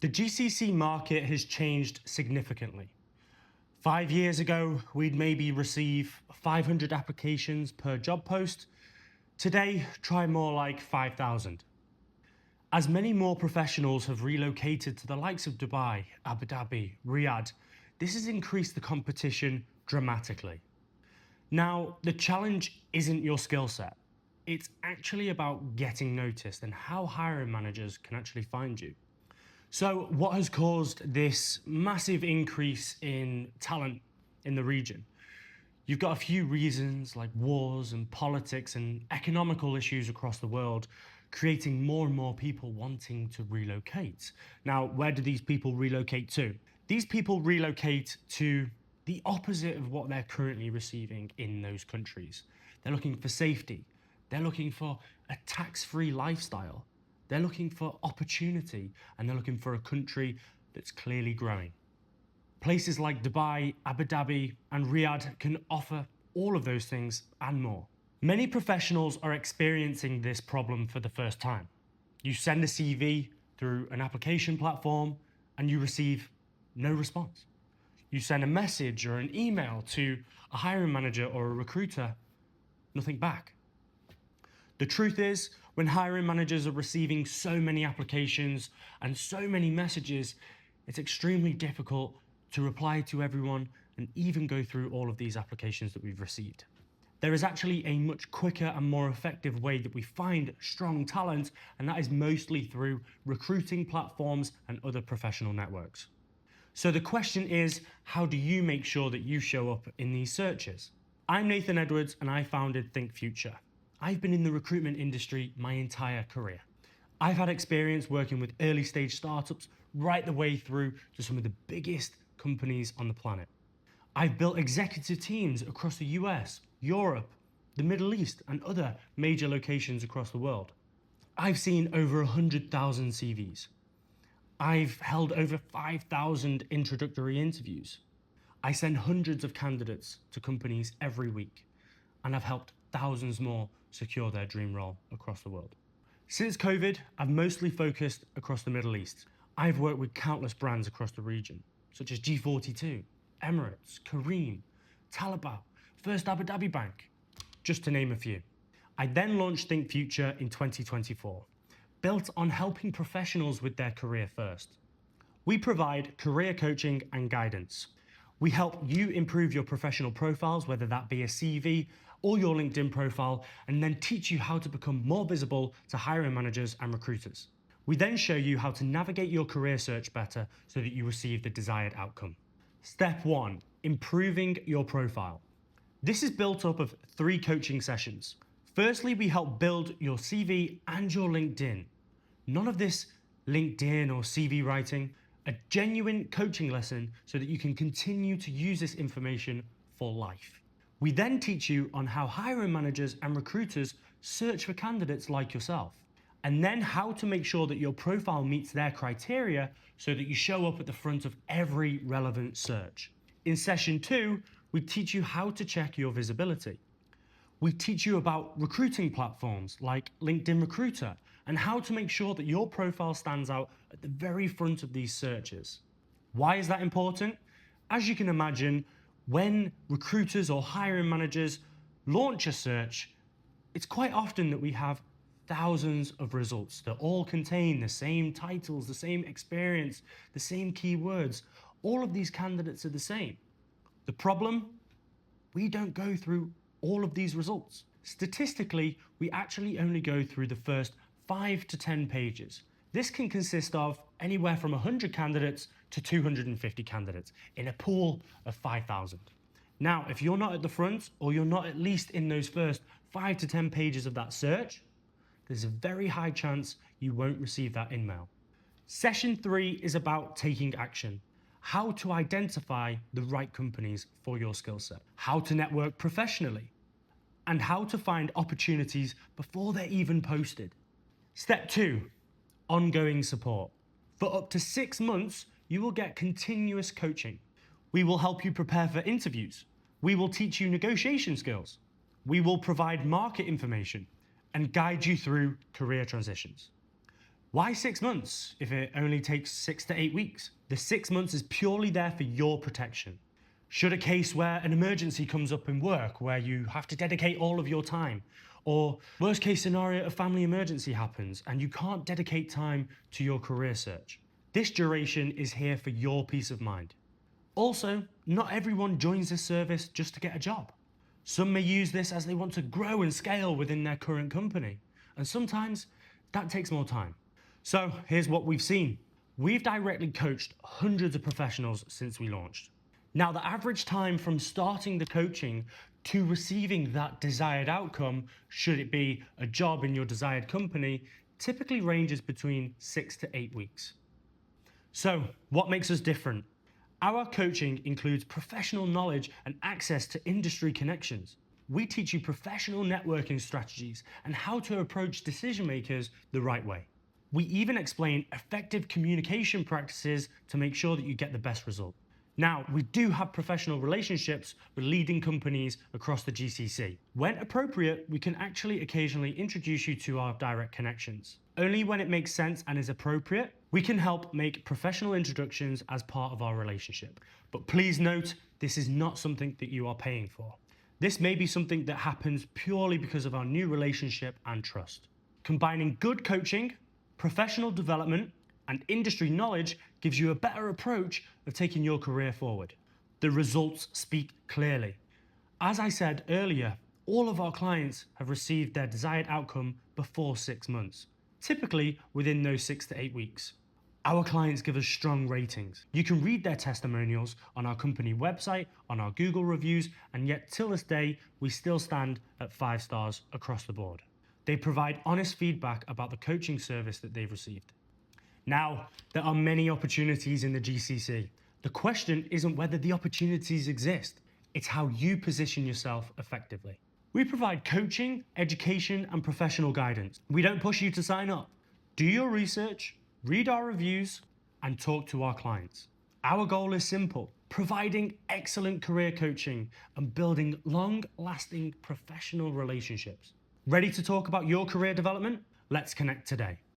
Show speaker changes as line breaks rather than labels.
The GCC market has changed significantly. 5 years ago, we'd maybe receive 500 applications per job post. Today, try more like 5,000. As many more professionals have relocated to the likes of Dubai, Abu Dhabi, Riyadh, this has increased the competition dramatically. Now, the challenge isn't your skill set. It's actually about getting noticed and how hiring managers can actually find you. So what has caused this massive increase in talent in the region? You've got a few reasons like wars and politics and economical issues across the world, creating more and more people wanting to relocate. Now, where do these people relocate to? These people relocate to the opposite of what they're currently receiving in those countries. They're looking for safety. They're looking for a tax-free lifestyle. They're looking for opportunity, and they're looking for a country that's clearly growing. Places like Dubai, Abu Dhabi, and Riyadh can offer all of those things and more. Many professionals are experiencing this problem for the first time. You send a CV through an application platform and you receive no response. You send a message or an email to a hiring manager or a recruiter, nothing back. The truth is, when hiring managers are receiving so many applications and so many messages, it's extremely difficult to reply to everyone and even go through all of these applications that we've received. There is actually a much quicker and more effective way that we find strong talent, and that is mostly through recruiting platforms and other professional networks. So the question is, how do you make sure that you show up in these searches? I'm Nathan Edwards and I founded ThinkFuture. I've been in the recruitment industry my entire career. I've had experience working with early stage startups right the way through to some of the biggest companies on the planet. I've built executive teams across the US, Europe, the Middle East, and other major locations across the world. I've seen over 100,000 CVs. I've held over 5,000 introductory interviews. I send hundreds of candidates to companies every week, and I've helped thousands more secure their dream role across the world. Since COVID, I've mostly focused across the Middle East. I've worked with countless brands across the region, such as G42, Emirates, Careem, Talabah, First Abu Dhabi Bank, just to name a few. I then launched ThinkFuture in 2024, built on helping professionals with their career first. We provide career coaching and guidance. We help you improve your professional profiles, whether that be a CV or your LinkedIn profile, and then teach you how to become more visible to hiring managers and recruiters. We then show you how to navigate your career search better so that you receive the desired outcome. Step 1, improving your profile. This is built up of 3 coaching sessions. Firstly, we help build your CV and your LinkedIn. None of this LinkedIn or CV writing, a genuine coaching lesson so that you can continue to use this information for life. We then teach you on how hiring managers and recruiters search for candidates like yourself, and then how to make sure that your profile meets their criteria so that you show up at the front of every relevant search. In session 2, we teach you how to check your visibility. We teach you about recruiting platforms like LinkedIn Recruiter and how to make sure that your profile stands out at the very front of these searches. Why is that important? As you can imagine, when recruiters or hiring managers launch a search, it's quite often that we have thousands of results that all contain the same titles, the same experience, the same keywords. All of these candidates are the same. The problem? We don't go through all of these results. Statistically, we actually only go through the first 5 to 10 pages. This can consist of anywhere from 100 candidates to 250 candidates in a pool of 5,000. Now, if you're not at the front or you're not at least in those first 5 to 10 pages of that search, there's a very high chance you won't receive that email. Session 3 is about taking action. How to identify the right companies for your skill set, how to network professionally, and how to find opportunities before they're even posted. Step 2, ongoing support. For up to 6 months, you will get continuous coaching. We will help you prepare for interviews. We will teach you negotiation skills. We will provide market information and guide you through career transitions. Why 6 months if it only takes 6 to 8 weeks? The 6 months is purely there for your protection. Should a case where an emergency comes up in work where you have to dedicate all of your time, or worst case scenario, a family emergency happens and you can't dedicate time to your career search, this duration is here for your peace of mind. Also, not everyone joins this service just to get a job. Some may use this as they want to grow and scale within their current company, and sometimes that takes more time. So here's what we've seen. We've directly coached hundreds of professionals since we launched. Now, the average time from starting the coaching to receiving that desired outcome, should it be a job in your desired company, typically ranges between 6 to 8 weeks. So what makes us different? Our coaching includes professional knowledge and access to industry connections. We teach you professional networking strategies and how to approach decision makers the right way. We even explain effective communication practices to make sure that you get the best result. Now, we do have professional relationships with leading companies across the GCC. When appropriate, we can actually occasionally introduce you to our direct connections. Only when it makes sense and is appropriate, we can help make professional introductions as part of our relationship. But please note, this is not something that you are paying for. This may be something that happens purely because of our new relationship and trust. Combining good coaching, professional development, and industry knowledge gives you a better approach of taking your career forward. The results speak clearly. As I said earlier, all of our clients have received their desired outcome before 6 months, typically within those 6 to 8 weeks. Our clients give us strong ratings. You can read their testimonials on our company website, on our Google reviews, and yet till this day, we still stand at 5 stars across the board. They provide honest feedback about the coaching service that they've received. Now, there are many opportunities in the GCC. The question isn't whether the opportunities exist, it's how you position yourself effectively. We provide coaching, education, and professional guidance. We don't push you to sign up. Do your research, read our reviews, and talk to our clients. Our goal is simple: providing excellent career coaching and building long-lasting professional relationships. Ready to talk about your career development? Let's connect today.